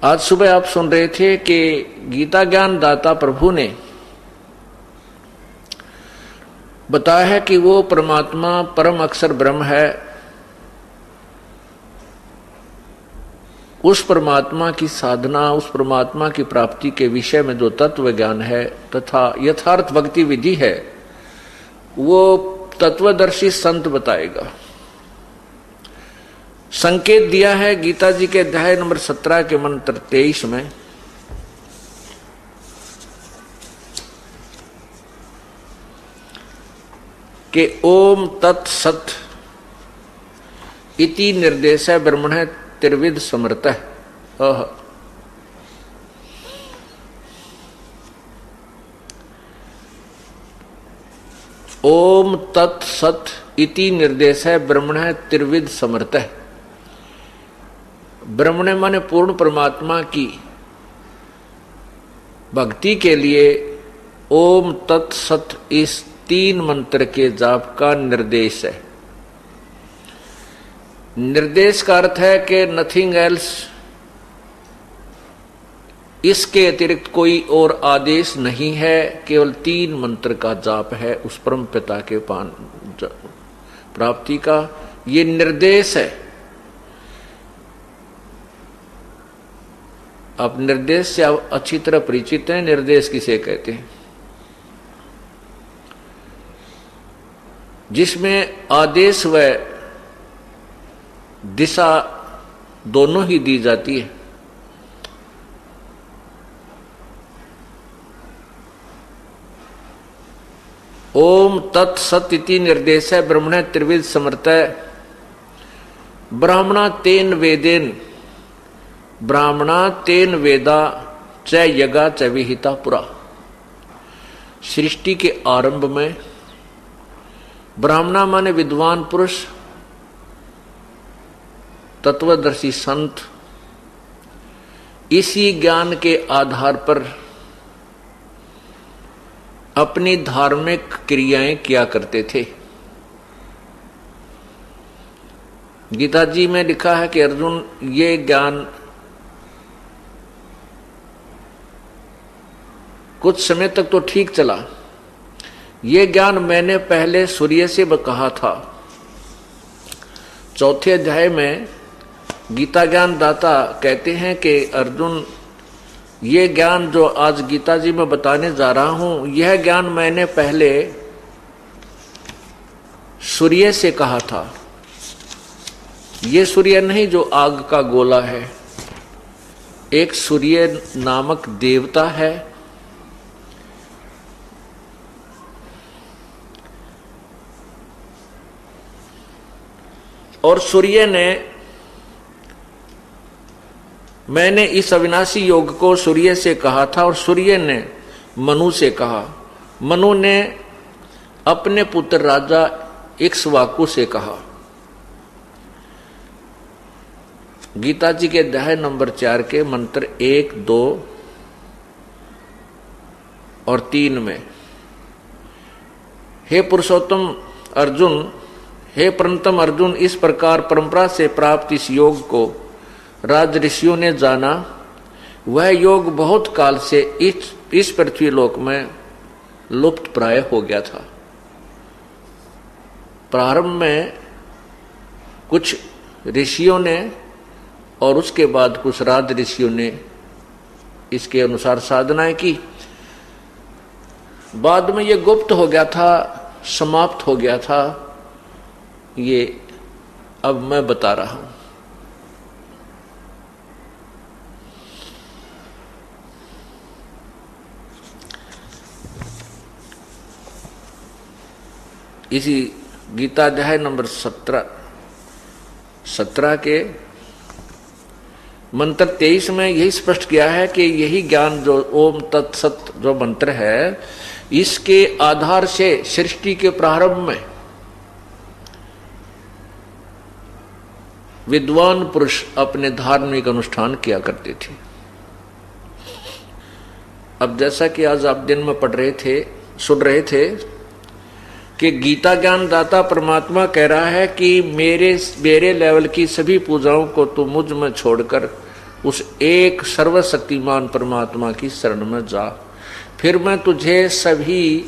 आज सुबह आप सुन रहे थे कि गीता ज्ञान दाता प्रभु ने बताया है कि वो परमात्मा परम अक्षर ब्रह्म है। उस परमात्मा की साधना, उस परमात्मा की प्राप्ति के विषय में जो तत्व ज्ञान है तथा यथार्थ भक्ति विधि है वो तत्वदर्शी संत बताएगा। संकेत दिया है गीता जी के अध्याय नंबर 17 के मंत्र 23 में कि ओम तत्सत इति निर्देश ब्रह्मण त्रिविध समर्थ। ओम तत्सत इति निर्देश ब्रह्मण त्रिविध समर्थ। ब्रह्मण माने पूर्ण परमात्मा की भक्ति के लिए ओम तत्सत इस 3 मंत्र के जाप का निर्देश है। निर्देश का अर्थ है कि नथिंग एल्स, इसके अतिरिक्त कोई और आदेश नहीं है, केवल 3 मंत्र का जाप है उस परम पिता के प्राप्ति का। ये निर्देश है। अब निर्देश से आप अच्छी तरह परिचित हैं। निर्देश किसे कहते हैं? जिसमें आदेश व दिशा दोनों ही दी जाती है। ओम तत्सत इति निर्देश ब्रह्मण त्रिविध समर्थ। ब्राह्मणा तेन वेदेन, ब्राह्मणा तेन वेदा च यगा च विहिता पुरा। सृष्टि के आरंभ में ब्राह्मणा माने विद्वान पुरुष, तत्वदर्शी संत, इसी ज्ञान के आधार पर अपनी धार्मिक क्रियाएं किया करते थे। गीता जी में लिखा है कि अर्जुन, ये ज्ञान कुछ समय तक तो ठीक चला। ये ज्ञान मैंने पहले सूर्य से कहा था। 4थे अध्याय में गीता ज्ञान दाता कहते हैं कि अर्जुन, ये ज्ञान जो आज गीता जी में बताने जा रहा हूं, यह ज्ञान मैंने पहले सूर्य से कहा था। ये सूर्य नहीं जो आग का गोला है, एक सूर्य नामक देवता है। और सूर्य ने, मैंने इस अविनाशी योग को सूर्य से कहा था और सूर्य ने मनु से कहा। मनु ने अपने पुत्र राजा इक्ष्वाकु से कहा। गीता जी के अध्याय नंबर 4 के मंत्र 1, 2 और 3 में, हे पुरुषोत्तम अर्जुन, हे परंतम अर्जुन, इस प्रकार परंपरा से प्राप्त इस योग को राज ऋषियों ने जाना। वह योग बहुत काल से इस पृथ्वी लोक में लुप्त प्राय हो गया था। प्रारंभ में कुछ ऋषियों ने और उसके बाद कुछ राज ऋषियों ने इसके अनुसार साधनाएं की। बाद में ये गुप्त हो गया था, समाप्त हो गया था। ये अब मैं बता रहा हूं। इसी गीता अध्याय नंबर 17 के मंत्र 23 में यही स्पष्ट किया है कि यही ज्ञान जो ओम तत्सत जो मंत्र है, इसके आधार से सृष्टि के प्रारंभ में विद्वान पुरुष अपने धार्मिक अनुष्ठान किया करते थे। अब जैसा कि आज आप दिन में सुन रहे थे कि गीता ज्ञान दाता परमात्मा कह रहा है कि मेरे लेवल की सभी पूजाओं को तू मुझ में छोड़कर उस एक सर्वशक्तिमान परमात्मा की शरण में जा, फिर मैं तुझे सभी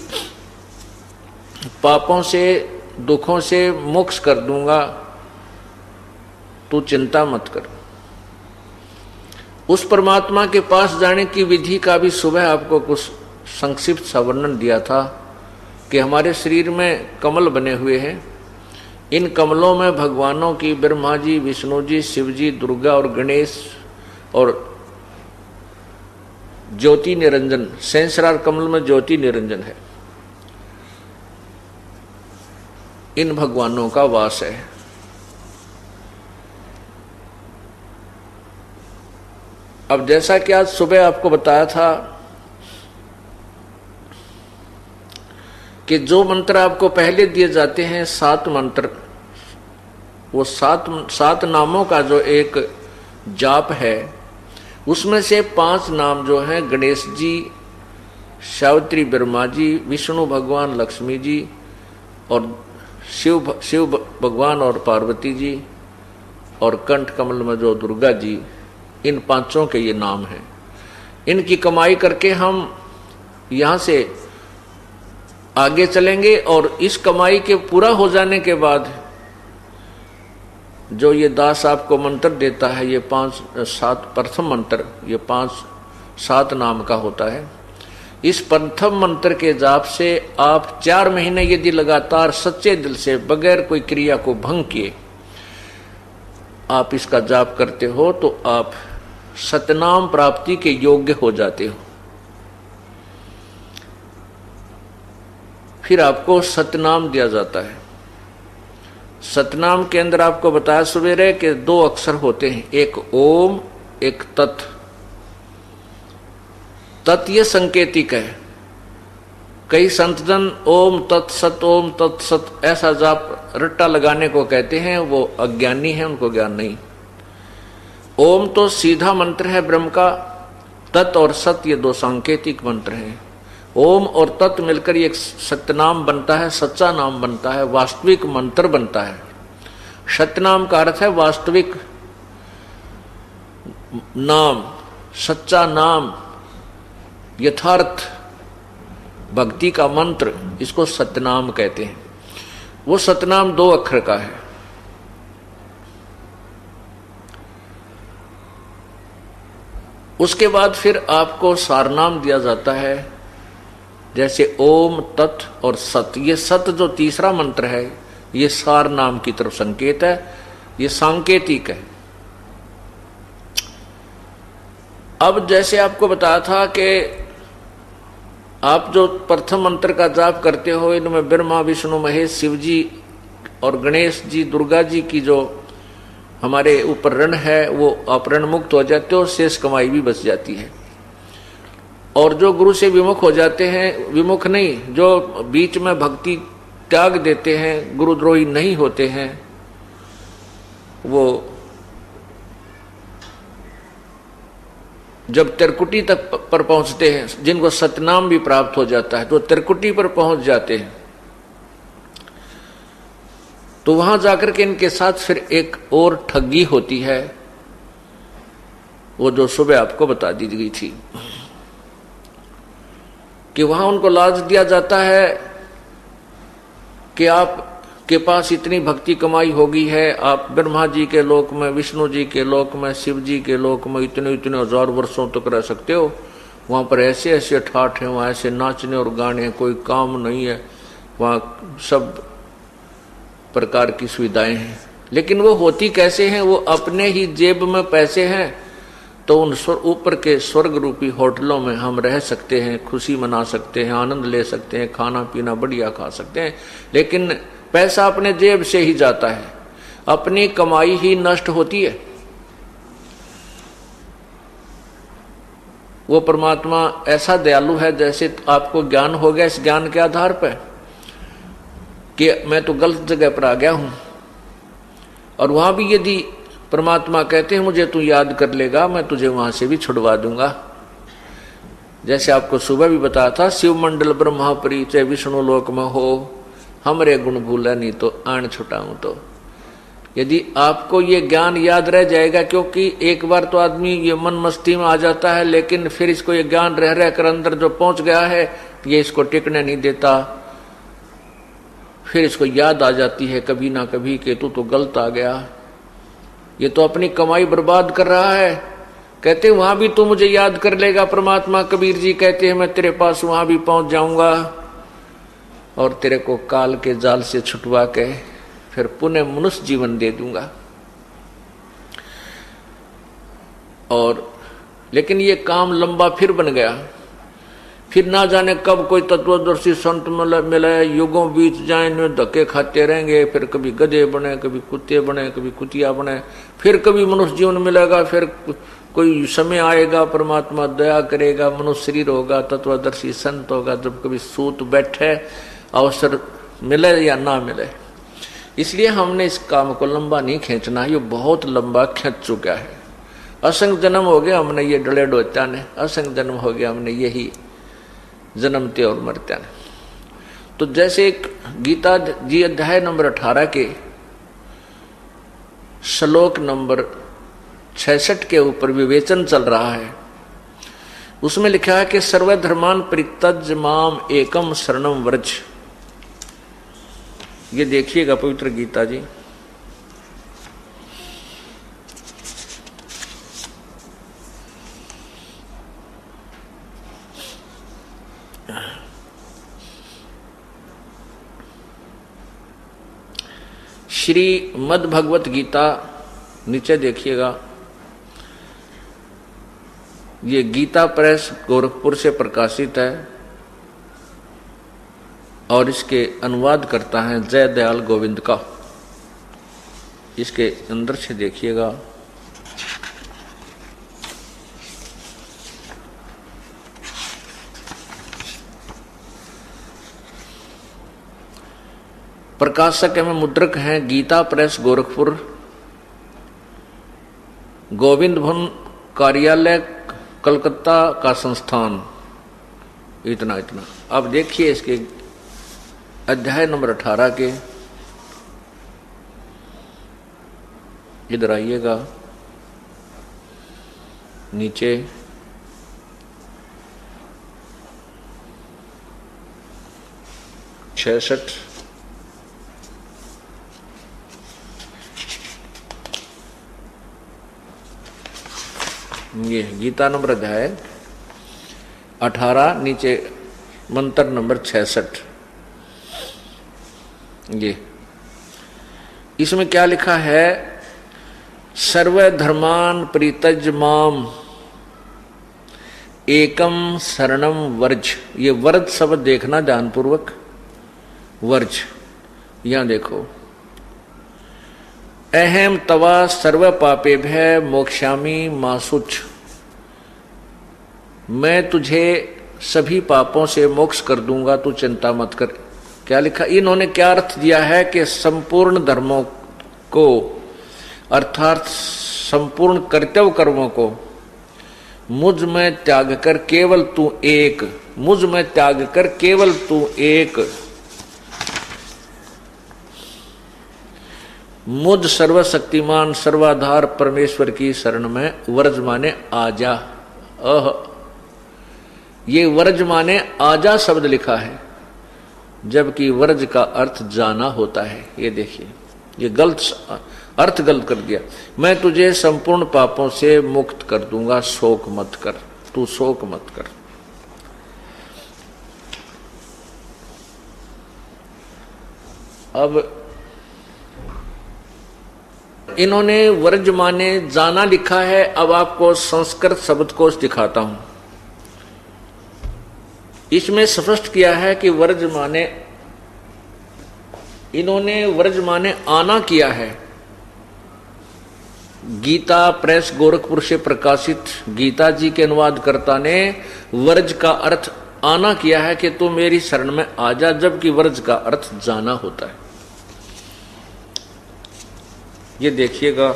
पापों से दुखों से मुक्त कर दूंगा, तू चिंता मत कर। उस परमात्मा के पास जाने की विधि का भी सुबह आपको कुछ संक्षिप्त सा वर्णन दिया था कि हमारे शरीर में कमल बने हुए हैं। इन कमलों में भगवानों की ब्रह्मा जी, विष्णु जी, शिव जी, दुर्गा और गणेश और ज्योति निरंजन, सहस्रार कमल में ज्योति निरंजन है, इन भगवानों का वास है। अब जैसा कि आज सुबह आपको बताया था कि जो मंत्र आपको पहले दिए जाते हैं 7 मंत्र, वो 7 नामों का जो एक जाप है, उसमें से 5 नाम जो हैं गणेश जी, सावित्री ब्रह्मा जी, विष्णु भगवान लक्ष्मी जी और शिव भगवान और पार्वती जी, और कंठ कमल में जो दुर्गा जी, इन 5 के ये नाम हैं। इनकी कमाई करके हम यहाँ से आगे चलेंगे और इस कमाई के पूरा हो जाने के बाद जो ये दास आपको मंत्र देता है, ये 5-7 प्रथम मंत्र, ये 5-7 नाम का होता है। इस प्रथम मंत्र के जाप से आप 4 महीने यदि लगातार सच्चे दिल से बगैर कोई क्रिया को भंग किए आप इसका जाप करते हो तो आप सतनाम प्राप्ति के योग्य हो जाते हो। फिर आपको सतनाम दिया जाता है। सतनाम के अंदर आपको बताया सवेरे कि 2 अक्षर होते हैं, एक ओम, एक तत्। तत् ये संकेतिक है। कई संतजन ओम तत्सत, ओम तत्सत ऐसा जाप रट्टा लगाने को कहते हैं, वो अज्ञानी है, उनको ज्ञान नहीं। ओम तो सीधा मंत्र है ब्रह्म का, तत् और सत ये 2 सांकेतिक मंत्र हैं। ओम और तत् मिलकर एक सत्यनाम बनता है, सच्चा नाम बनता है, वास्तविक मंत्र बनता है। सत्यनाम का अर्थ है वास्तविक नाम, सच्चा नाम, यथार्थ भक्ति का मंत्र, इसको सतनाम कहते हैं। वो सतनाम 2 अक्षर का है। उसके बाद फिर आपको सारनाम दिया जाता है, जैसे ओम तत् और सत। ये सत जो तीसरा मंत्र है, ये सार नाम की तरफ संकेत है, ये सांकेतिक है। अब जैसे आपको बताया था कि आप जो प्रथम मंत्र का जाप करते हो, इनमें ब्रह्मा विष्णु महेश शिव जी और गणेश जी, दुर्गा जी की जो हमारे ऊपर ऋण है वो आप ऋण मुक्त हो जाते हो, शेष कमाई भी बच जाती है। और जो गुरु से विमुख हो जाते हैं, विमुख नहीं, जो बीच में भक्ति त्याग देते हैं, गुरुद्रोही नहीं होते हैं, वो जब त्रिकुटी तक पर पहुंचते हैं, जिनको सतनाम भी प्राप्त हो जाता है, तो त्रिकुटी पर पहुंच जाते हैं, तो वहां जाकर के इनके साथ फिर एक और ठगी होती है, वो जो सुबह आपको बता दी गई थी कि वहां उनको लालच दिया जाता है कि आपके पास इतनी भक्ति कमाई हो गई है, आप ब्रह्मा जी के लोक में, विष्णु जी के लोक में, शिव जी के लोक में इतने इतने 1000 वर्षों तक रह सकते हो। वहां पर ऐसे ऐसे ठाठ हैं, वहां ऐसे नाचने और गाने हैं, कोई काम नहीं है, वहां सब प्रकार की सुविधाएं हैं। लेकिन वो होती कैसे हैं? वो अपने ही जेब में पैसे हैं तो उन ऊपर के स्वर्ग रूपी होटलों में हम रह सकते हैं, खुशी मना सकते हैं, आनंद ले सकते हैं, खाना पीना बढ़िया खा सकते हैं, लेकिन पैसा अपने जेब से ही जाता है, अपनी कमाई ही नष्ट होती है। वो परमात्मा ऐसा दयालु है, जैसे आपको ज्ञान हो गया, इस ज्ञान के आधार पर कि मैं तो गलत जगह पर आ गया हूं, और वहां भी यदि परमात्मा कहते हैं मुझे तू याद कर लेगा, मैं तुझे वहां से भी छुड़वा दूंगा। जैसे आपको सुबह भी बताया था, शिव मंडल ब्रह्मापरी चाहे विष्णु लोक में हो, हमरे गुण भूला नहीं तो आन छुटाऊं तो। यदि आपको ये ज्ञान याद रह जाएगा, क्योंकि एक बार तो आदमी ये मन मस्ती में आ जाता है, लेकिन फिर इसको ये ज्ञान रह रह कर अंदर जो पहुंच गया है ये इसको टिकने नहीं देता। फिर इसको याद आ जाती है कभी ना कभी कि तू तो गलत आ गया, ये तो अपनी कमाई बर्बाद कर रहा है। कहते वहां भी तू मुझे याद कर लेगा परमात्मा। कबीर जी कहते हैं मैं तेरे पास वहां भी पहुंच जाऊंगा और तेरे को काल के जाल से छुटवा के फिर पुनः मनुष्य जीवन दे दूंगा। और लेकिन ये काम लंबा फिर बन गया। फिर ना जाने कब कोई तत्वदर्शी संत मिले, युगों बीत जाए, धक्के खाते रहेंगे, फिर कभी गधे बने, कभी कुत्ते बने, कभी कुतिया बने, फिर कभी मनुष्य जीवन मिलेगा, फिर कोई समय आएगा परमात्मा दया करेगा, मनुष्य शरीर होगा, तत्वदर्शी संत होगा, जब कभी सूत बैठे अवसर मिले या ना मिले। इसलिए हमने इस काम को लंबा नहीं खींचना, ये बहुत लंबा खींच चुका है। असंख्य जन्म हो गया हमने ये डले डोचा ने, असंख्य जन्म हो गया हमने यही जन्मते और मरते ने। तो जैसे एक गीता जी अध्याय नंबर 18 के श्लोक नंबर 66 के ऊपर विवेचन चल रहा है, उसमें लिखा है कि सर्वधर्मान परित्यज्य माम एकम शरणम व्रज। ये देखिएगा पवित्र गीता जी श्री मद् भगवत गीता, नीचे देखिएगा, ये गीता प्रेस गोरखपुर से प्रकाशित है और इसके अनुवाद करता है जय दयाल गोविंद का। इसके अंदर से देखिएगा, प्रकाशक एवं मुद्रक हैं गीता प्रेस गोरखपुर, गोविंद भवन कार्यालय कलकत्ता का संस्थान। इतना इतना। अब देखिए इसके अध्याय नंबर 18 के, इधर आइएगा नीचे, छठ ये गीता नंबर अध्याय 18, नीचे मंत्र नंबर 66। ये इसमें क्या लिखा है, सर्वधर्मान परित्यज्य माम एकम शरणम वर्ज। ये वर्ज शब्द देखना ध्यानपूर्वक, वर्ज यहां देखो, अहम तवा सर्व पापे भय मोक्षामि मासुच। मैं तुझे सभी पापों से मोक्ष कर दूंगा, तू चिंता मत कर। क्या लिखा, इन्होंने क्या अर्थ दिया है कि संपूर्ण धर्मों को अर्थात संपूर्ण कर्तव्य कर्मों को मुझ में त्याग कर केवल तू एक, मुझ में त्याग कर केवल तू एक, मुझ सर्वशक्तिमान सर्वाधार परमेश्वर की शरण में वर्ज माने आजा। ये वर्ज माने आजा शब्द लिखा है, जबकि वर्ज का अर्थ जाना होता है। ये देखिए, ये गलत अर्थ गलत कर दिया। मैं तुझे संपूर्ण पापों से मुक्त कर दूंगा, शोक मत कर, तू शोक मत कर। अब इन्होंने वर्ज माने जाना लिखा है। अब आपको संस्कृत शब्दकोश दिखाता हूं। इसमें स्पष्ट किया है कि वर्ज माने, इन्होंने वर्ज माने आना किया है। गीता प्रेस गोरखपुर से प्रकाशित गीता जी के अनुवादकर्ता ने वर्ज का अर्थ आना किया है कि तू मेरी शरण में आ जा, जबकि वर्ज का अर्थ जाना होता है। ये देखिएगा,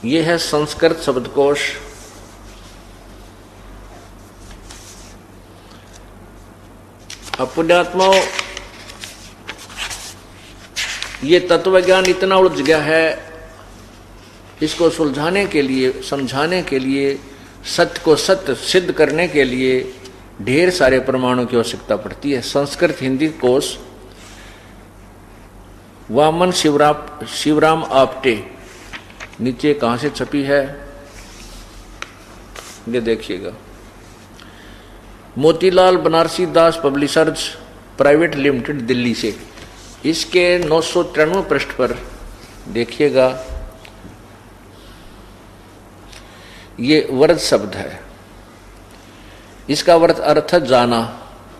ये है संस्कृत शब्दकोश। पुण्यात्माओं, ये तत्व ज्ञान इतना उलझ गया है, इसको सुलझाने के लिए, समझाने के लिए, सत्य को सत्य सिद्ध करने के लिए ढेर सारे प्रमाणों की आवश्यकता पड़ती है। संस्कृत हिंदी कोश वामन शिवराम आप्टे, नीचे कहाँ से छपी है ये देखिएगा, मोतीलाल बनारसी दास पब्लिशर्स प्राइवेट लिमिटेड दिल्ली से। इसके 993 पृष्ठ पर देखिएगा, ये वर्ड शब्द है, इसका अर्थ है जाना,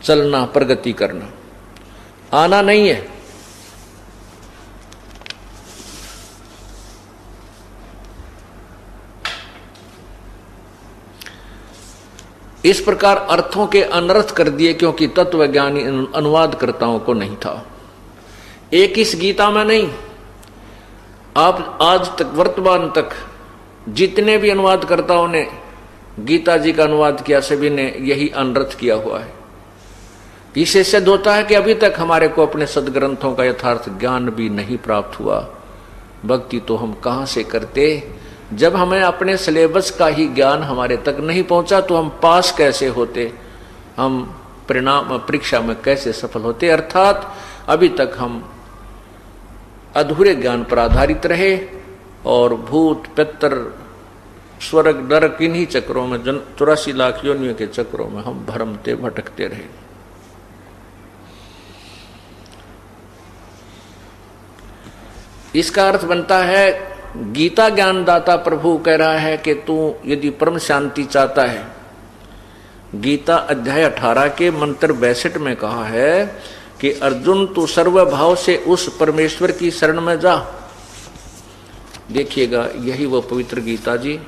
चलना, प्रगति करना, आना नहीं है। इस प्रकार अर्थों के अनर्थ कर दिए क्योंकि तत्वज्ञानी अनुवादकर्ताओं को नहीं था। एक इस गीता में नहीं, आप आज तक वर्तमान तक जितने भी अनुवादकर्ताओं ने गीता जी का अनुवाद किया, सभी ने यही अनर्थ किया हुआ है। इससे सिद्ध होता है कि अभी तक हमारे को अपने सदग्रंथों का यथार्थ ज्ञान भी नहीं प्राप्त हुआ। भक्ति तो हम कहां से करते, जब हमें अपने सिलेबस का ही ज्ञान हमारे तक नहीं पहुंचा तो हम पास कैसे होते, हम परिणाम परीक्षा में कैसे सफल होते। अर्थात अभी तक हम अधूरे ज्ञान पर आधारित रहे और भूत पितर स्वर्ग नरक इन्हीं चक्रों में, 84 लाख योनियों के चक्रों में हम भ्रमते भटकते रहे। इसका अर्थ बनता है, गीता ज्ञानदाता प्रभु कह रहा है कि तू यदि परम शांति चाहता है, गीता अध्याय 18 के मंत्र 62 में कहा है कि अर्जुन तू सर्वभाव से उस परमेश्वर की शरण में जा। देखिएगा, यही वो पवित्र गीता जी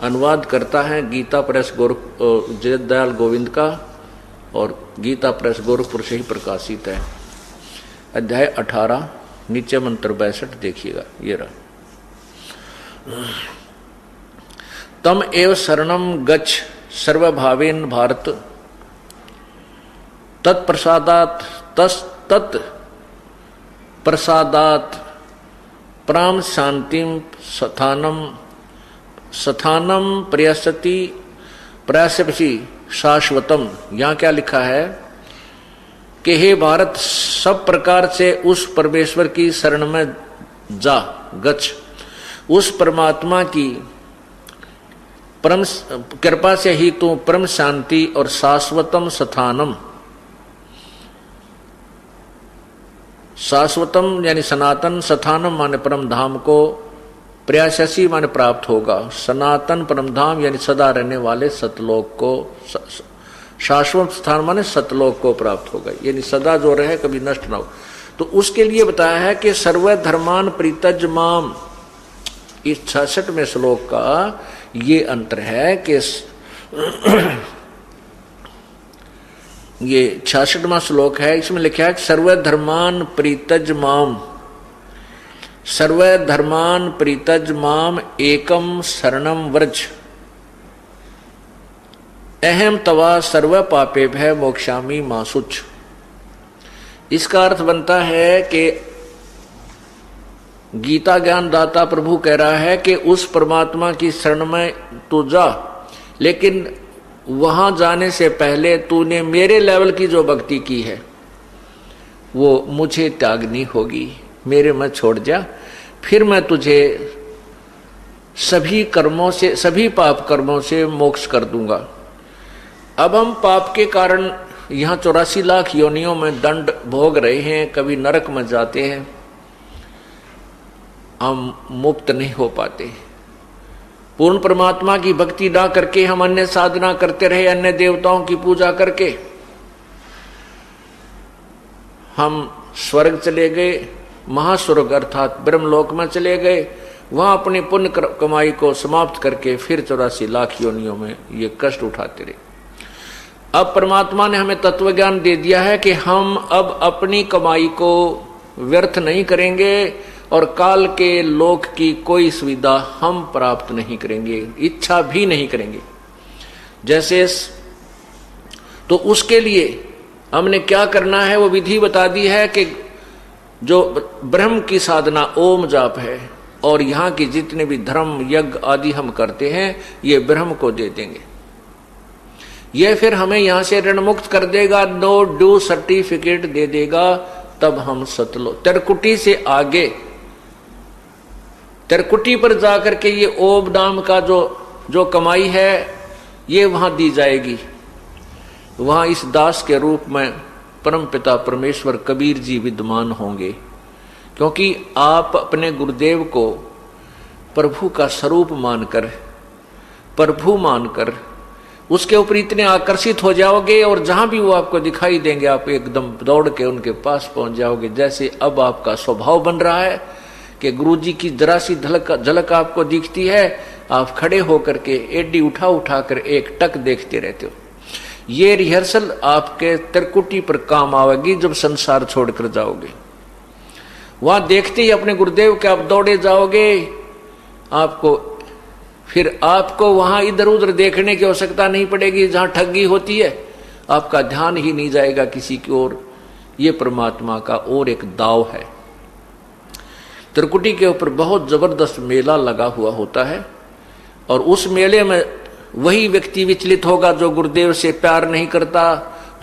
अनुवाद करता है, गीता प्रेस जयदयाल गोविंद का, और गीता प्रेस गोरखपुर से ही प्रकाशित है। अध्याय 18 नीचे मंत्र 62 देखिएगा, ये रहा, तम एव शरणम गच्छ सर्वभावेन भारत तत्प्रसादात तत्प्रसादात प्राम शांतिम स्थानम प्रयासपि शाश्वतम। यहाँ क्या लिखा है कि हे भारत, सब प्रकार से उस परमेश्वर की शरण में जा, गच्छ, उस परमात्मा की परम कृपा से ही तू परम शांति और शाश्वतम स्थानम, शाश्वतम यानी सनातन, स्थानम माने परम धाम को, प्रयाससी माने प्राप्त होगा, सनातन परम धाम यानी सदा रहने वाले सतलोक को, शाश्वत स्थान माने सतलोक को प्राप्त होगा, यानी सदा जो रहे, कभी नष्ट ना हो। तो उसके लिए बताया है कि सर्वधर्मान परित्यज माम, इस 66वें श्लोक का ये अंतर है कि ये 66वां श्लोक है, इसमें लिखा है सर्वधर्मान परित्यज माम, सर्वधर्मान परित्यज माम एकम शरणम व्रज अहम तवा सर्व पापे भय मोक्षामि मासुच। इसका अर्थ बनता है कि गीता ज्ञान दाता प्रभु कह रहा है कि उस परमात्मा की शरण में तू जा, लेकिन वहां जाने से पहले तूने मेरे लेवल की जो भक्ति की है वो मुझे त्यागनी होगी, मेरे में छोड़ जा, फिर मैं तुझे सभी कर्मों से, सभी पाप कर्मों से मोक्ष कर दूंगा। अब हम पाप के कारण यहाँ 84 लाख योनियों में दंड भोग रहे हैं, कभी नरक में जाते हैं, हम मुक्त नहीं हो पाते। पूर्ण परमात्मा की भक्ति ना करके हम अन्य साधना करते रहे, अन्य देवताओं की पूजा करके हम स्वर्ग चले गए, महास्वर्ग अर्थात ब्रह्मलोक में चले गए, वहां अपनी पुण्य कमाई को समाप्त करके फिर 84 लाख योनियों में ये कष्ट उठाते रहे। अब परमात्मा ने हमें तत्व ज्ञान दे दिया है कि हम अब अपनी कमाई को व्यर्थ नहीं करेंगे और काल के लोक की कोई सुविधा हम प्राप्त नहीं करेंगे, इच्छा भी नहीं करेंगे। जैसे तो उसके लिए हमने क्या करना है वो विधि बता दी है कि जो ब्रह्म की साधना ओम जाप है और यहाँ की जितने भी धर्म यज्ञ आदि हम करते हैं ये ब्रह्म को दे देंगे। ये फिर हमें यहाँ से ऋण मुक्त कर देगा, नो ड्यू सर्टिफिकेट दे देगा, तब हम सतलो त्रिकुटी से आगे त्रिकुटी पर जाकर के ये ओम नाम का जो कमाई है ये वहां दी जाएगी। वहां इस दास के रूप में परम पिता परमेश्वर कबीर जी विद्यमान होंगे, क्योंकि आप अपने गुरुदेव को प्रभु का स्वरूप मानकर, प्रभु मानकर उसके ऊपर इतने आकर्षित हो जाओगे और जहां भी वो आपको दिखाई देंगे आप एकदम दौड़ के उनके पास पहुंच जाओगे। जैसे अब आपका स्वभाव बन रहा है कि गुरु जी की जरा सी झलक आपको दिखती है, आप खड़े होकर के एडी उठा उठा कर एक टक देखते रहते हो। ये रिहर्सल आपके त्रिकुटी पर काम आवेगी जब संसार छोड़कर जाओगे। वहां देखते ही अपने गुरुदेव के आप दौड़े जाओगे, आपको फिर आपको वहां इधर उधर देखने की आवश्यकता नहीं पड़ेगी। जहां ठगी होती है आपका ध्यान ही नहीं जाएगा किसी की ओर। ये परमात्मा का और एक दाव है। त्रिकुटी के ऊपर बहुत जबरदस्त मेला लगा हुआ होता है और उस मेले में वही व्यक्ति विचलित होगा जो गुरुदेव से प्यार नहीं करता,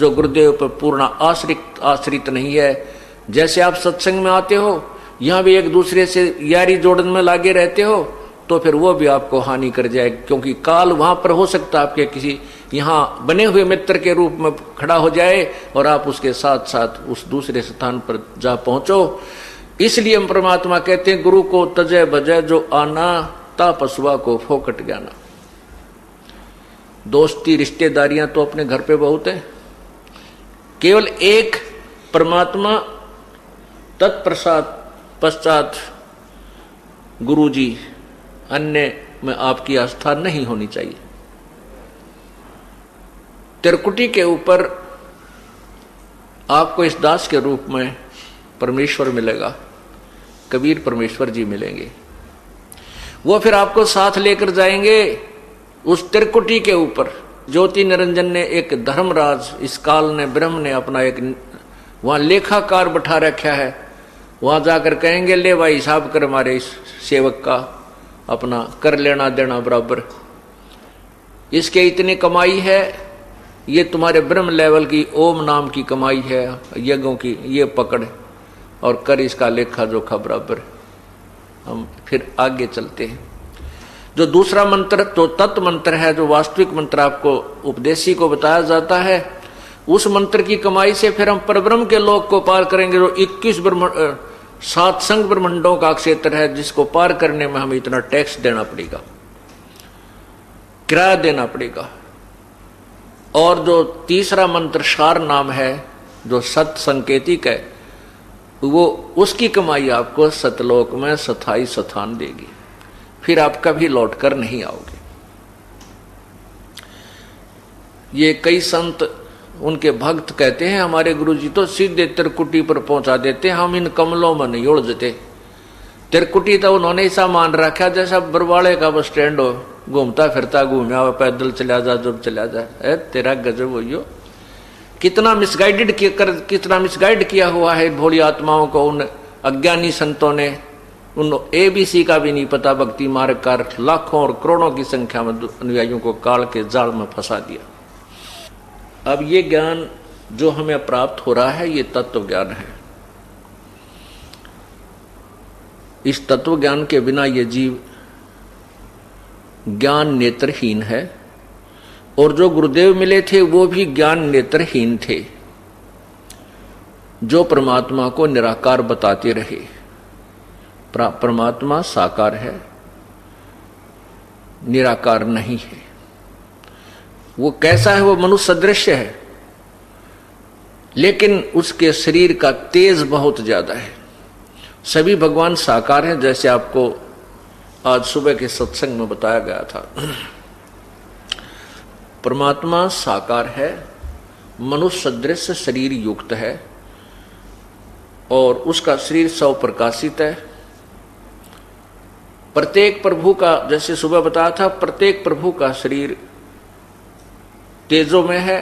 जो गुरुदेव पर पूर्ण आश्रित नहीं है। जैसे आप सत्संग में आते हो, यहां भी एक दूसरे से यारी जोड़न में लागे रहते हो, तो फिर वो भी आपको हानि कर जाएगा, क्योंकि काल वहां पर हो सकता है आपके किसी यहाँ बने हुए मित्र के रूप में खड़ा हो जाए और आप उसके साथ साथ उस दूसरे स्थान पर जा पहुंचो। इसलिए हम परमात्मा कहते हैं गुरु को तजय बजय जो आना, ता पशुआ को फोकट ज्ञाना। दोस्ती रिश्तेदारियां तो अपने घर पे बहुत है, केवल एक परमात्मा तत्प्रसाद पश्चात गुरु जी, अन्य में आपकी आस्था नहीं होनी चाहिए। त्रिकुटी के ऊपर आपको इस दास के रूप में परमेश्वर मिलेगा, कबीर परमेश्वर जी मिलेंगे। वो फिर आपको साथ लेकर जाएंगे उस त्रिकुटी के ऊपर। ज्योति निरंजन ने एक धर्मराज, इस काल ने ब्रह्म ने अपना एक वहां लेखाकार बैठा रखा है। वहां जाकर कहेंगे ले भाई हिसाब कर हमारे इस सेवक का, अपना कर लेना देना बराबर, इसके इतनी कमाई है, ये तुम्हारे ब्रह्म लेवल की ओम नाम की कमाई है यज्ञों की, ये पकड़ और कर इसका लेखा जोखा बराबर। हम फिर आगे चलते हैं। जो दूसरा मंत्र तो तत्व मंत्र है, जो वास्तविक मंत्र आपको उपदेशी को बताया जाता है, उस मंत्र की कमाई से फिर हम परब्रह्म के लोक को पार करेंगे। जो 21 सात संग ब्रह्मंडों का क्षेत्र है, जिसको पार करने में हमें इतना टैक्स देना पड़ेगा, किराया देना पड़ेगा। और जो तीसरा मंत्र सार नाम है, जो सत संकेतिक है, वो उसकी कमाई आपको सतलोक में स्थायी स्थान देगी, फिर आप कभी लौट कर नहीं आओगे। ये कई संत उनके भक्त कहते हैं हमारे गुरुजी तो सीधे त्रिकुटी पर पहुंचा देते, हम इन कमलों में नहीं उलझते। त्रिकुटी तो उन्होंने ऐसा मान रखा जैसा बरवाड़े का बस स्टैंड हो, घूमता फिरता घूमया पैदल चला जा जब चला जा। तेरा गजब हो, कितना मिसगाइड किया हुआ है भोली आत्माओं को उन अज्ञानी संतों ने। उन ABC का भी नहीं पता, भक्ति मार्ग का लाखों और करोड़ों की संख्या में अनुयायियों को काल के जाल में फंसा दिया। अब ये ज्ञान जो हमें प्राप्त हो रहा है, ये तत्व ज्ञान है। इस तत्व ज्ञान के बिना ये जीव ज्ञान नेत्रहीन है, और जो गुरुदेव मिले थे वो भी ज्ञान नेत्रहीन थे, जो परमात्मा को निराकार बताते रहे। परमात्मा साकार है, निराकार नहीं है। वो कैसा है? वो मनुष्य सदृश है, लेकिन उसके शरीर का तेज बहुत ज्यादा है। सभी भगवान साकार हैं, जैसे आपको आज सुबह के सत्संग में बताया गया था। परमात्मा साकार है, मनुष्य सदृश शरीर युक्त है, और उसका शरीर स्वप्रकाशित है। प्रत्येक प्रभु का, जैसे सुबह बताया था, प्रत्येक प्रभु का शरीर तेजों में है,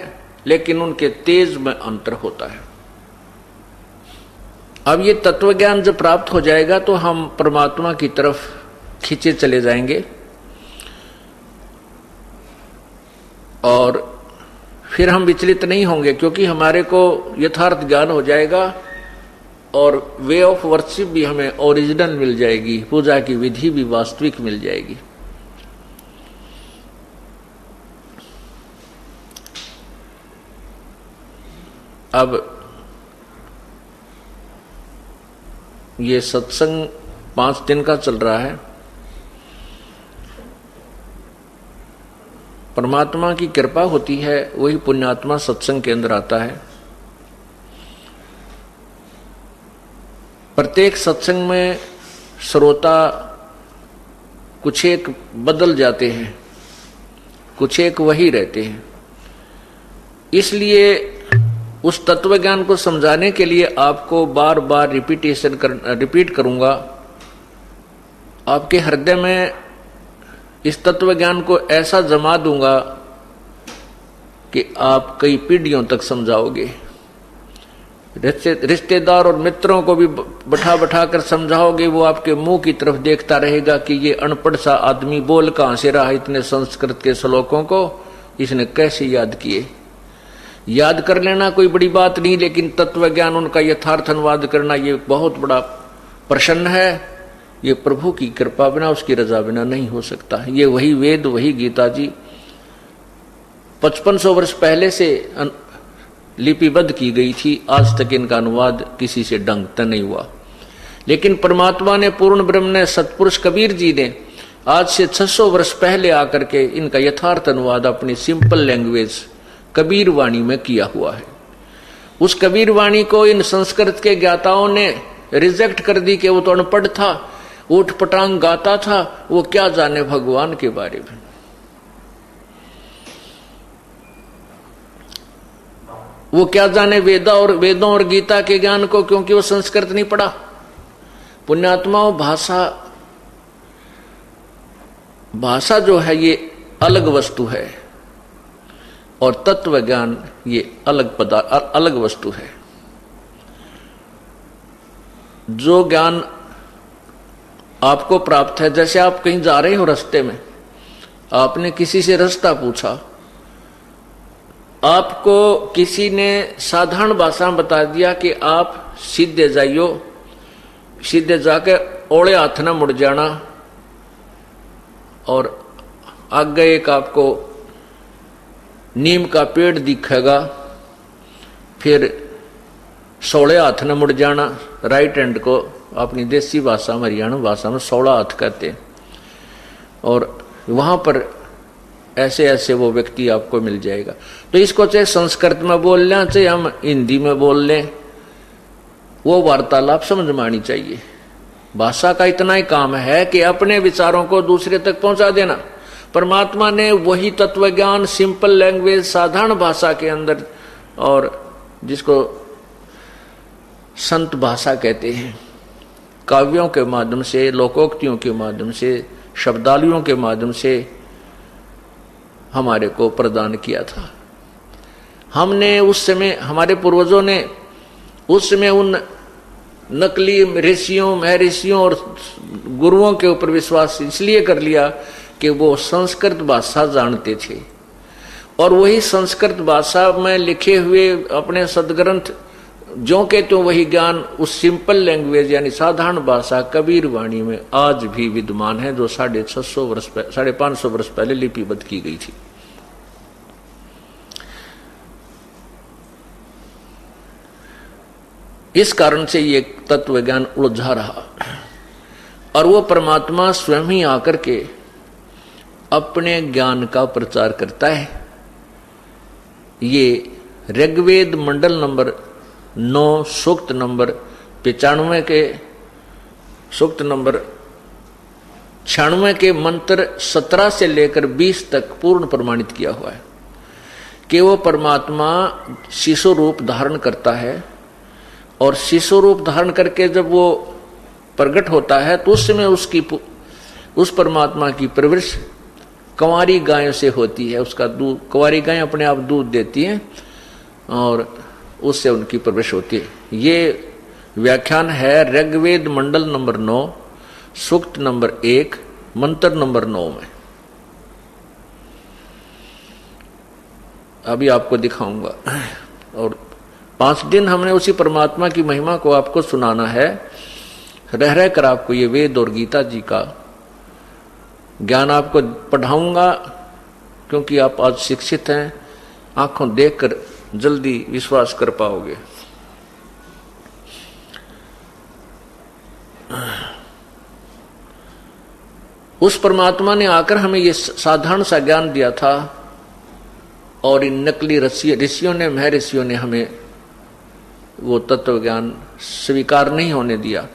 लेकिन उनके तेज में अंतर होता है। अब ये तत्व ज्ञान जब प्राप्त हो जाएगा तो हम परमात्मा की तरफ खींचे चले जाएंगे और फिर हम विचलित नहीं होंगे, क्योंकि हमारे को यथार्थ ज्ञान हो जाएगा और वे ऑफ वर्शिप भी हमें ओरिजिनल मिल जाएगी, पूजा की विधि भी वास्तविक मिल जाएगी। अब ये सत्संग 5 दिन का चल रहा है। परमात्मा की कृपा होती है, वही पुण्यात्मा सत्संग के अंदर आता है। प्रत्येक सत्संग में श्रोता कुछ एक बदल जाते हैं, कुछ एक वही रहते हैं। इसलिए उस तत्व ज्ञान को समझाने के लिए आपको बार बार रिपीट करूंगा। आपके हृदय में इस तत्व ज्ञान को ऐसा जमा दूंगा कि आप कई पीढ़ियों तक समझाओगे। रिश्तेदार और मित्रों को भी बैठा कर समझाओगे, वो आपके मुंह की तरफ देखता रहेगा कि ये अनपढ़ सा आदमी बोल कहां से रहा इतने संस्कृत के श्लोकों को, इसने कैसे याद किए। याद कर लेना कोई बड़ी बात नहीं, लेकिन तत्व ज्ञान उनका यथार्थ अनुवाद करना ये बहुत बड़ा प्रश्न है। ये प्रभु की कृपा बिना, उसकी रजा बिना नहीं हो सकता। ये वही वेद, वही गीता जी 5500 वर्ष पहले से लिपिबद्ध की गई थी। आज तक इनका अनुवाद किसी से ढंग तक नहीं हुआ, लेकिन परमात्मा ने, पूर्ण ब्रह्म ने, सतपुरुष कबीर जी ने आज से 600 वर्ष पहले आकर के इनका यथार्थ अनुवाद अपनी सिंपल लैंग्वेज कबीर वाणी में किया हुआ है। उस कबीर वाणी को इन संस्कृत के ज्ञाताओं ने रिजेक्ट कर दी कि वो तो अनपढ़ था, ऊट पटांग गाता था, वो क्या जाने भगवान के बारे में। वो क्या जाने वेदों और गीता के ज्ञान को, क्योंकि वो संस्कृत नहीं पढ़ा। पुण्यात्माओं, भाषा जो है ये अलग वस्तु है और तत्व ज्ञान ये अलग वस्तु है। जो ज्ञान आपको प्राप्त है, जैसे आप कहीं जा रहे हो, रास्ते में आपने किसी से रास्ता पूछा, आपको किसी ने साधारण भाषा में बता दिया कि आप सीधे जाइयो, सीधे जाके ओले हाथ न मुड़ जाना, और आगे एक आपको नीम का पेड़ दिखेगा, फिर सोले हाथ न मुड़ जाना। राइट हैंड को अपनी देसी भाषा में, हरियाणा भाषा में 16 हाथ कहते हैं। और वहां पर ऐसे ऐसे वो व्यक्ति आपको मिल जाएगा। तो इसको चाहे संस्कृत में बोल लें, चाहे हम हिंदी में बोल लें, वो वार्तालाप समझ में आनी चाहिए। भाषा का इतना ही काम है कि अपने विचारों को दूसरे तक पहुंचा देना। परमात्मा ने वही तत्व ज्ञान सिंपल लैंग्वेज, साधारण भाषा के अंदर, और जिसको संत भाषा कहते हैं, काव्यों के माध्यम से, लोकोक्तियों के माध्यम से, शब्दावलियों के माध्यम से हमारे को प्रदान किया था। हमने उस समय, हमारे पूर्वजों ने उस समय उन नकली ऋषियों, महर्षियों और गुरुओं के ऊपर विश्वास इसलिए कर लिया कि वो संस्कृत भाषा जानते थे, और वही संस्कृत भाषा में लिखे हुए अपने सदग्रंथ जो के तो वही ज्ञान उस सिंपल लैंग्वेज यानी साधारण भाषा कबीर वाणी में आज भी विद्यमान है, जो 550 वर्ष पहले लिपिबद्ध की गई थी। इस कारण से ये तत्व ज्ञान उलझा रहा, और वो परमात्मा स्वयं ही आकर के अपने ज्ञान का प्रचार करता है। ये ऋग्वेद मंडल नंबर 9 सूक्त नंबर 95 के, सूक्त नंबर 96 के मंत्र 17 से लेकर 20 तक पूर्ण प्रमाणित किया हुआ है कि वो परमात्मा शिशु रूप धारण करता है, और शिशु रूप धारण करके जब वो प्रकट होता है तो उस समय उस परमात्मा की परवरिश कंवारी गायों से होती है। उसका दूध, कंवारी गायें अपने आप दूध देती हैं और उससे उनकी परवरिश होती है। ये व्याख्यान है ऋग्वेद मंडल नंबर 9, सूक्त नंबर 1, मंत्र नंबर 9 में। अभी आपको दिखाऊंगा। और 5 दिन हमने उसी परमात्मा की महिमा को आपको सुनाना है। रह रह कर आपको ये वेद और गीता जी का ज्ञान आपको पढ़ाऊंगा, क्योंकि आप आज शिक्षित हैं, आंखों देखकर जल्दी विश्वास कर पाओगे। उस परमात्मा ने आकर हमें ये साधारण सा ज्ञान दिया था, और इन नकली ऋषियों ने, महर्षियों ने हमें वो तत्व ज्ञान स्वीकार नहीं होने दिया।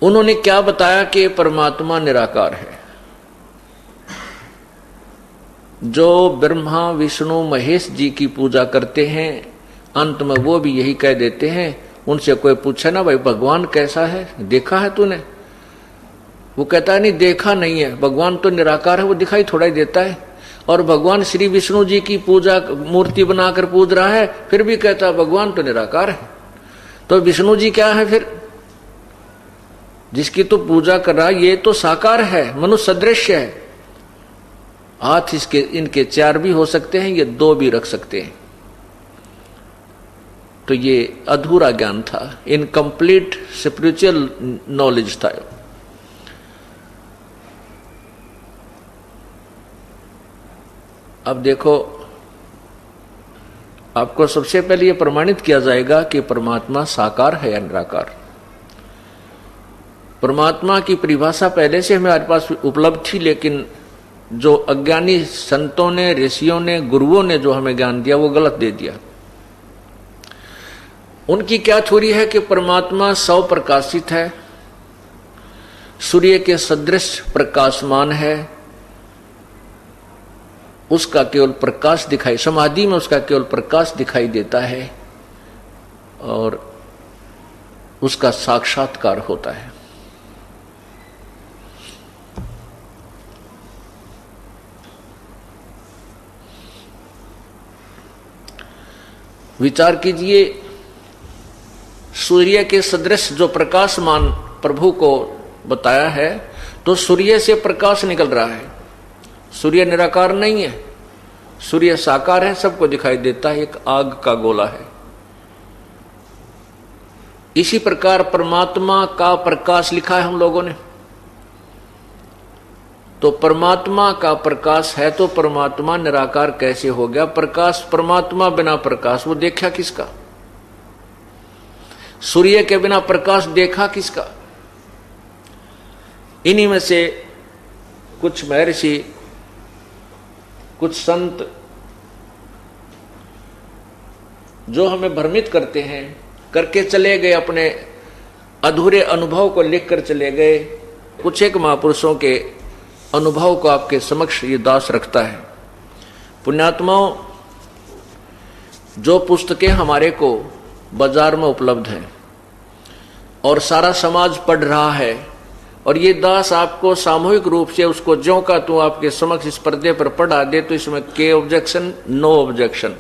उन्होंने क्या बताया कि परमात्मा निराकार है। जो ब्रह्मा विष्णु महेश जी की पूजा करते हैं, अंत में वो भी यही कह देते हैं। उनसे कोई पूछे ना, भाई भगवान कैसा है, देखा है तूने? वो कहता है नहीं, देखा नहीं है, भगवान तो निराकार है, वो दिखाई थोड़ा ही देता है। और भगवान श्री विष्णु जी की पूजा मूर्ति बनाकर पूज रहा है, फिर भी कहता है भगवान तो निराकार है। तो विष्णु जी क्या है फिर, जिसकी तो पूजा कर रहा है? ये तो साकार है, मनुष्य सदृश है। हाथ इसके, इनके 4 भी हो सकते हैं, ये 2 भी रख सकते हैं। तो ये अधूरा ज्ञान था, इनकम्प्लीट स्पिरिचुअल नॉलेज था। अब देखो, आपको सबसे पहले यह प्रमाणित किया जाएगा कि परमात्मा साकार है या निराकार। परमात्मा की परिभाषा पहले से हमारे पास उपलब्ध थी, लेकिन जो अज्ञानी संतों ने, ऋषियों ने, गुरुओं ने जो हमें ज्ञान दिया वो गलत दे दिया। उनकी क्या थ्योरी है कि परमात्मा स्वप्रकाशित है, सूर्य के सदृश प्रकाशमान है, उसका केवल प्रकाश दिखाई, समाधि में उसका केवल प्रकाश दिखाई देता है और उसका साक्षात्कार होता है। विचार कीजिए, सूर्य के सदृश जो प्रकाशमान प्रभु को बताया है, तो सूर्य से प्रकाश निकल रहा है। सूर्य निराकार नहीं है, सूर्य साकार है, सबको दिखाई देता है, एक आग का गोला है। इसी प्रकार परमात्मा का प्रकाश लिखा है हम लोगों ने। तो परमात्मा का प्रकाश है तो परमात्मा निराकार कैसे हो गया? प्रकाश परमात्मा बिना प्रकाश वो देखा किसका? सूर्य के बिना प्रकाश देखा किसका? इन्हीं में से कुछ महर्षि, कुछ संत जो हमें भ्रमित करते हैं, करके चले गए, अपने अधूरे अनुभव को लिखकर चले गए। कुछ एक महापुरुषों के अनुभव को आपके समक्ष ये दास रखता है। पुण्यात्माओं, जो पुस्तकें हमारे को बाजार में उपलब्ध हैं और सारा समाज पढ़ रहा है, और ये दास आपको सामूहिक रूप से उसको ज्यों का त्यों आपके समक्ष इस पर्दे पर पढ़ा दे, तो इसमें के ऑब्जेक्शन, नो ऑब्जेक्शन।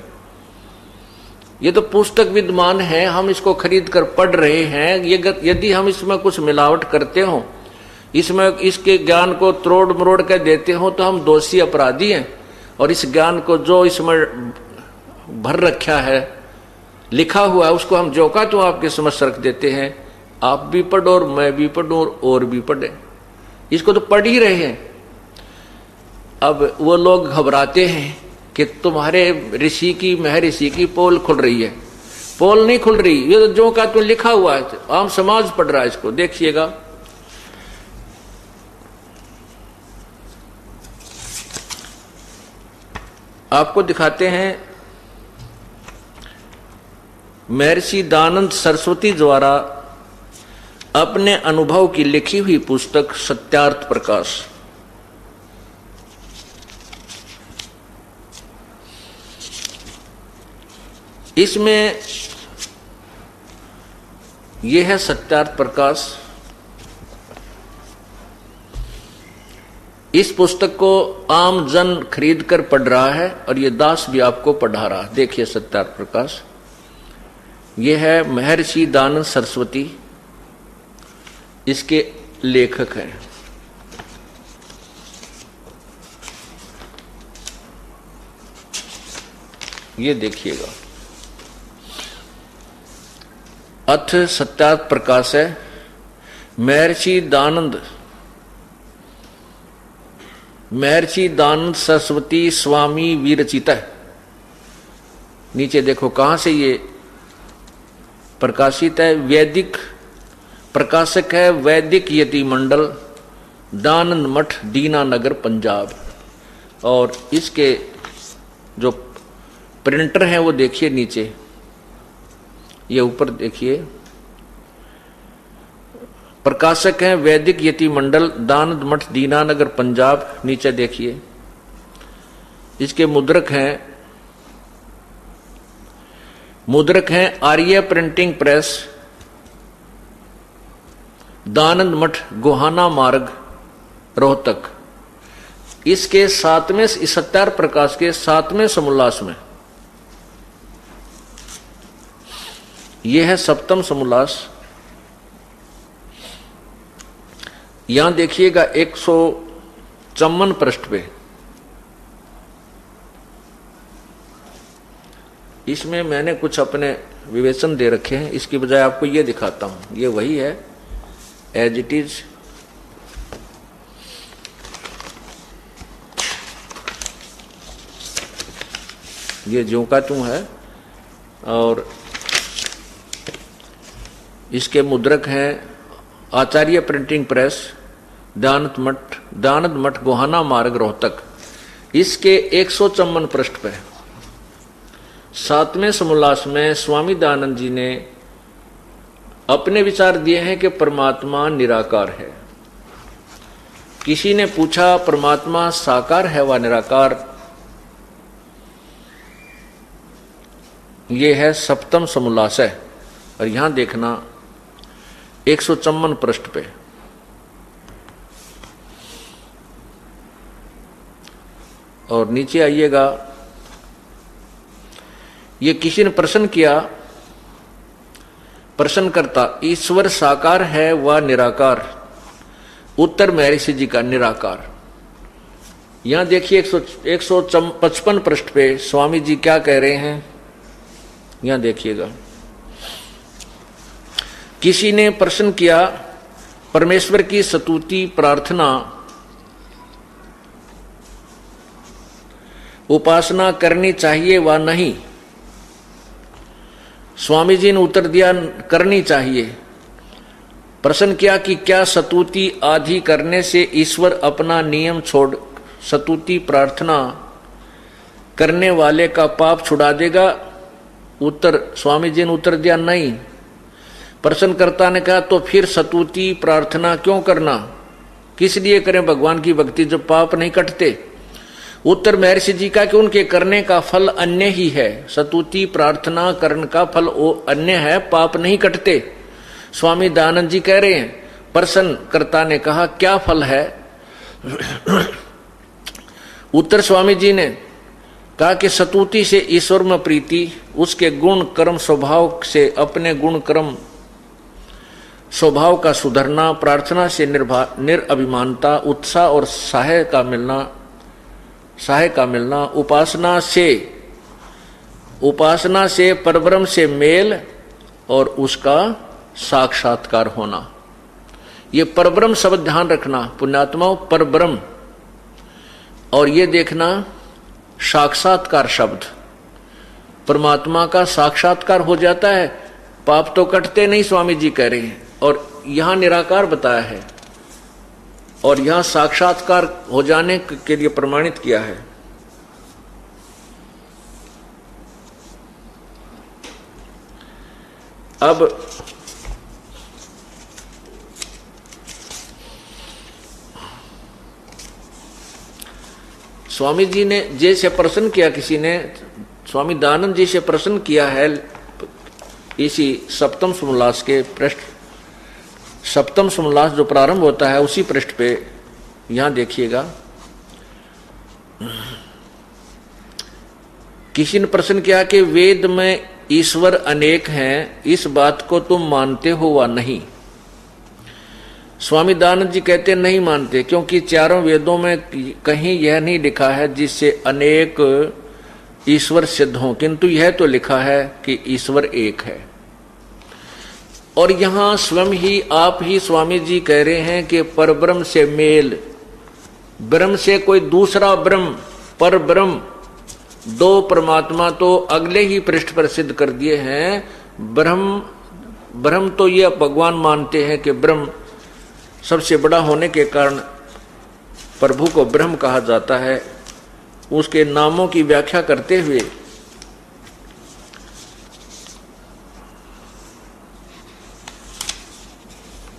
ये तो पुस्तक विद्यमान है, हम इसको खरीद कर पढ़ रहे हैं। ये यदि हम इसमें कुछ मिलावट करते हो, इसमें इसके ज्ञान को तोड़ मरोड़ कर देते हो, तो हम दोषी अपराधी हैं। और इस ज्ञान को जो इसमें भर रखा है, लिखा हुआ है, उसको हम जो का त्यों आपके समक्ष रख देते हैं। आप भी पढ़ो और मैं भी पढ़ूं और भी पढ़े, इसको तो पढ़ ही रहे हैं। अब वो लोग घबराते हैं कि तुम्हारे ऋषि की, महर्षि की पोल खुल रही है। पोल नहीं खुल रही, ये तो जो का तो लिखा हुआ है, आम समाज पढ़ रहा है इसको। देखिएगा, आपको दिखाते हैं महर्षि दयानंद सरस्वती द्वारा अपने अनुभव की लिखी हुई पुस्तक सत्यार्थ प्रकाश। इसमें यह है सत्यार्थ प्रकाश। इस पुस्तक को आम जन खरीद कर पढ़ रहा है और ये दास भी आपको पढ़ा रहा है। देखिए सत्यार्थ प्रकाश। ये है महर्षि दानंद सरस्वती, इसके लेखक हैं। ये देखिएगा, अथ सत्यार्थ प्रकाश है, महर्षि दानंद सरस्वती स्वामी विरचित है। नीचे देखो कहां से ये प्रकाशित है। वैदिक प्रकाशक है वैदिक यति मंडल, दानंद मठ, दीनानगर, पंजाब। और इसके जो प्रिंटर हैं वो देखिए नीचे, ये ऊपर देखिए, प्रकाशक हैं वैदिक यति मंडल, दानंद मठ, दीनानगर, पंजाब। नीचे देखिए, इसके मुद्रक हैं आर्य प्रिंटिंग प्रेस, दानंद मठ, गोहाना मार्ग, रोहतक। इसके 7वें सत्यार्थ प्रकाश के 7वें समोल्लास में, यह है 7वां समोल्लास। यहां देखिएगा 154 पृष्ठ पे, इसमें मैंने कुछ अपने विवेचन दे रखे हैं, इसकी बजाय आपको ये दिखाता हूं। ये वही है एज इट इज। ये ज्यों का त्यों है। और इसके मुद्रक हैं आचार्य प्रिंटिंग प्रेस, दानंद मठ, गोहाना मार्ग, रोहतक। इसके 154 पृष्ठ पे 7वें समोल्लास में स्वामी दयानंद जी ने अपने विचार दिए हैं कि परमात्मा निराकार है। किसी ने पूछा परमात्मा साकार है व निराकार? यह है 7वां समोल्लास है। और यहां देखना 154 पृष्ठ पे, और नीचे आइएगा, ये किसी ने प्रश्न किया, प्रश्नकर्ता, ईश्वर साकार है व निराकार? उत्तर महर्षि जी का निराकार। यहां देखिए 155 पृष्ठ पे स्वामी जी क्या कह रहे हैं, यहां देखिएगा। किसी ने प्रश्न किया परमेश्वर की स्तुति प्रार्थना उपासना करनी चाहिए व नहीं? स्वामी जी ने उत्तर दिया करनी चाहिए। प्रश्न किया कि क्या स्तुति आदि करने से ईश्वर अपना नियम छोड़ स्तुति प्रार्थना करने वाले का पाप छुड़ा देगा? उत्तर, स्वामी जी ने उत्तर दिया नहीं। प्रश्नकर्ता ने कहा तो फिर स्तुति प्रार्थना क्यों करना, किस लिए करें भगवान की भक्ति जब पाप नहीं कटते? उत्तर महर्षि जी का कि उनके करने का फल अन्य ही है। स्तुति प्रार्थना करने का फल अन्य है, पाप नहीं कटते। स्वामी दयानंद जी कह रहे हैं। प्रश्नकर्ता ने कहा क्या फल है? उत्तर स्वामी जी ने कहा कि स्तुति से ईश्वर में प्रीति, उसके गुण कर्म स्वभाव से अपने गुण कर्म स्वभाव का सुधरना, प्रार्थना से निरअभिमानता, उत्साह और सहाय का मिलना, उपासना से परब्रह्म से मेल और उसका साक्षात्कार होना। ये परब्रह्म शब्द ध्यान रखना पुण्यात्माओं, परब्रह्म। और ये देखना साक्षात्कार शब्द, परमात्मा का साक्षात्कार हो जाता है, पाप तो कटते नहीं, स्वामी जी कह रहे हैं। और यहां निराकार बताया है और यहां साक्षात्कार हो जाने के लिए प्रमाणित किया है। अब स्वामी जी ने जैसे प्रश्न किया, किसी ने स्वामी दयानंद जी से प्रश्न किया है इसी 7वें समोल्लास के पृष्ठ, 7वां समोल्लास जो प्रारंभ होता है उसी पृष्ठ पे यहां देखिएगा। किसी ने प्रश्न किया कि वेद में ईश्वर अनेक हैं, इस बात को तुम मानते हो वा नहीं? स्वामी दयानंद जी कहते नहीं मानते, क्योंकि चारों वेदों में कहीं यह नहीं लिखा है जिससे अनेक ईश्वर सिद्ध हों, किंतु यह तो लिखा है कि ईश्वर एक है। और यहां स्वयं ही आप ही स्वामी जी कह रहे हैं कि परब्रह्म से मेल, ब्रह्म से कोई दूसरा ब्रह्म, पर ब्रह्म, दो परमात्मा तो अगले ही पृष्ठ पर सिद्ध कर दिए हैं। ब्रह्म तो ये भगवान मानते हैं कि ब्रह्म सबसे बड़ा होने के कारण प्रभु को ब्रह्म कहा जाता है। उसके नामों की व्याख्या करते हुए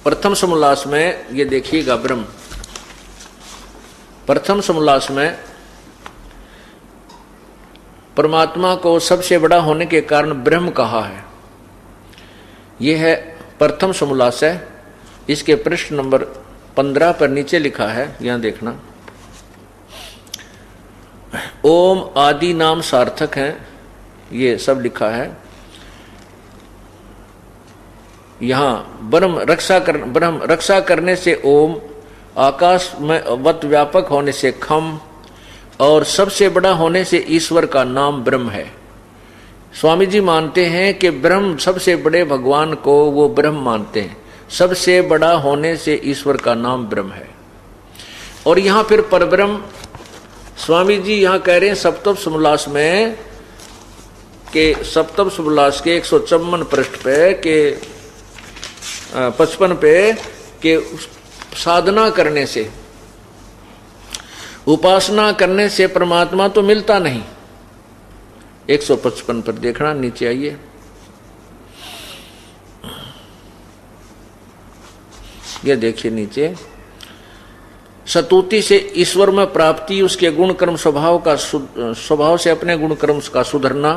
प्रथम समोल्लास में ये देखिएगा, ब्रह्म प्रथम समोल्लास में परमात्मा को सबसे बड़ा होने के कारण ब्रह्म कहा है। यह है प्रथम समोल्लास है। इसके पृष्ठ नंबर 15 पर नीचे लिखा है, यहां देखना, ओम आदि नाम सार्थक हैं, ये सब लिखा है। यहां ब्रह्म रक्षा करने से ओम, आकाश में वत व्यापक होने से खम, और सबसे बड़ा होने से ईश्वर का नाम ब्रह्म है। स्वामी जी मानते हैं कि ब्रह्म, सबसे बड़े भगवान को वो ब्रह्म मानते हैं, सबसे बड़ा होने से ईश्वर का नाम ब्रह्म है। और यहां फिर परब्रह्म, स्वामी जी यहां कह रहे हैं सप्तम समोल्लास में के सप्तम समोल्लास के 154 पृष्ठ पे के 55 पे के साधना करने से, उपासना करने से परमात्मा तो मिलता नहीं। 155 पर देखना, नीचे आइए, ये देखिए नीचे, स्तुति से ईश्वर में प्राप्ति, उसके गुण कर्म स्वभाव से अपने गुण कर्म का सुधरना,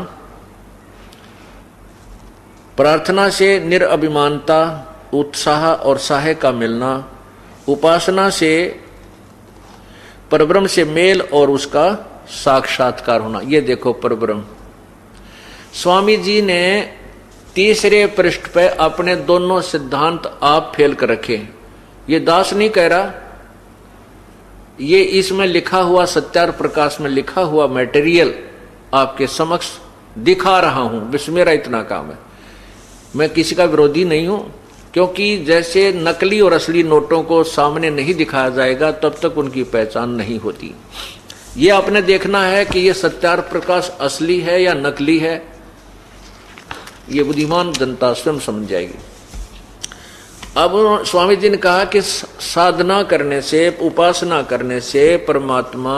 प्रार्थना से निरअभिमानता, उत्साह और सहाय का मिलना, उपासना से परब्रह्म से मेल और उसका साक्षात्कार होना। ये देखो परब्रह्म, स्वामी जी ने तीसरे पृष्ठ पे अपने दोनों सिद्धांत आप फेल कर रखे। ये दास नहीं कह रहा, ये इसमें लिखा हुआ, सत्यार प्रकाश में लिखा हुआ मटेरियल आपके समक्ष दिखा रहा हूं। बस मेरा इतना काम है, मैं किसी का विरोधी नहीं हूं, क्योंकि जैसे नकली और असली नोटों को सामने नहीं दिखाया जाएगा तब तक उनकी पहचान नहीं होती। ये आपने देखना है कि ये सत्यार प्रकाश असली है या नकली है, ये बुद्धिमान जनता स्वयं समझ जाएगी। अब स्वामी जी ने कहा कि साधना करने से, उपासना करने से परमात्मा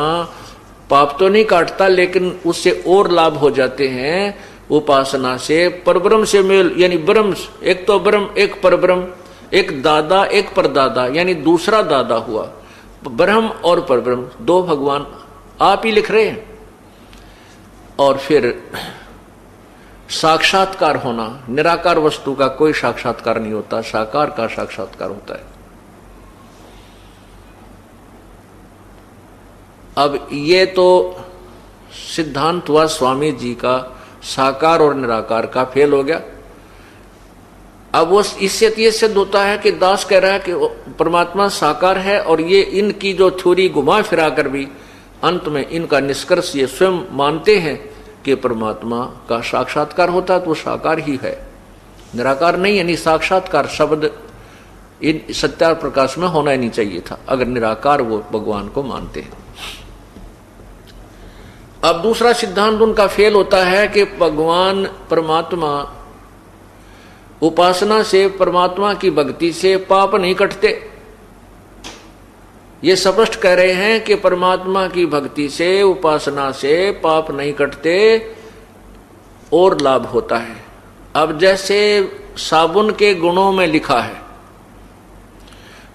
पाप तो नहीं काटता, लेकिन उससे और लाभ हो जाते हैं। उपासना से परब्रह्म से मेल, यानी ब्रह्म, एक तो ब्रह्म, एक परब्रह्म, एक दादा एक परदादा, यानी दूसरा दादा हुआ। ब्रह्म और परब्रह्म दो भगवान आप ही लिख रहे हैं। और फिर साक्षात्कार होना, निराकार वस्तु का कोई साक्षात्कार नहीं होता, साकार का साक्षात्कार होता है। अब ये तो सिद्धांत हुआ स्वामी जी का, साकार और निराकार का फेल हो गया। अब वो इससे ये सिद्ध होता है कि दास कह रहा है कि परमात्मा साकार है, और ये इनकी जो थ्योरी घुमा फिरा कर भी अंत में इनका निष्कर्ष ये स्वयं मानते हैं कि परमात्मा का साक्षात्कार होता है, तो साकार ही है, निराकार नहीं। यानी साक्षात्कार शब्द इन सत्यार प्रकाश में होना ही नहीं चाहिए था, अगर निराकार वो भगवान को मानते हैं। अब दूसरा सिद्धांत उनका फेल होता है कि भगवान परमात्मा, उपासना से, परमात्मा की भक्ति से पाप नहीं कटते। ये स्पष्ट कह रहे हैं कि परमात्मा की भक्ति से, उपासना से पाप नहीं कटते और लाभ होता है। अब जैसे साबुन के गुणों में लिखा है,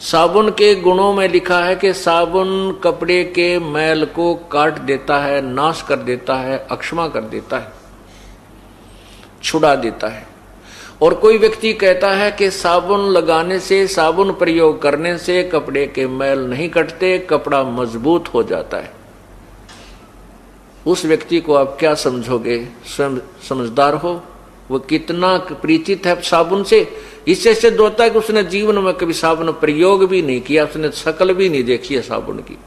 साबुन के गुणों में लिखा है कि साबुन कपड़े के मैल को काट देता है, नाश कर देता है, अक्षमा कर देता है, छुड़ा देता है। और कोई व्यक्ति कहता है कि साबुन लगाने से, साबुन प्रयोग करने से कपड़े के मैल नहीं कटते, कपड़ा मजबूत हो जाता है। उस व्यक्ति को आप क्या समझोगे? स्वयं समझदार हो वो कितना परिचित है साबुन से, इससे सिद्ध होता है कि उसने जीवन में कभी साबुन प्रयोग भी नहीं किया, उसने शक्ल भी नहीं देखी है साबुन की,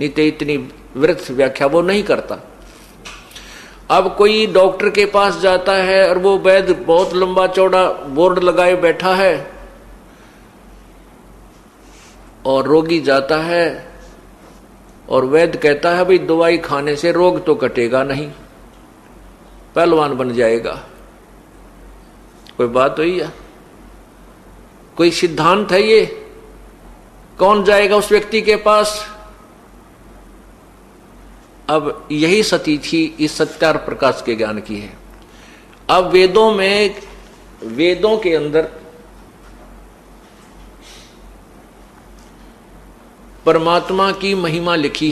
नहीं तो इतनी व्यर्थ व्याख्या वो नहीं करता। अब कोई डॉक्टर के पास जाता है और वो वैद्य बहुत लंबा चौड़ा बोर्ड लगाए बैठा है और रोगी जाता है और वैद्य कहता है भाई दवाई खाने से रोग तो कटेगा नहीं, पहलवान बन जाएगा। कोई बात हुई है? कोई सिद्धांत है ये? कौन जाएगा उस व्यक्ति के पास? अब यही सती थी इस सत्यार प्रकाश के ज्ञान की है। अब वेदों के अंदर परमात्मा की महिमा लिखी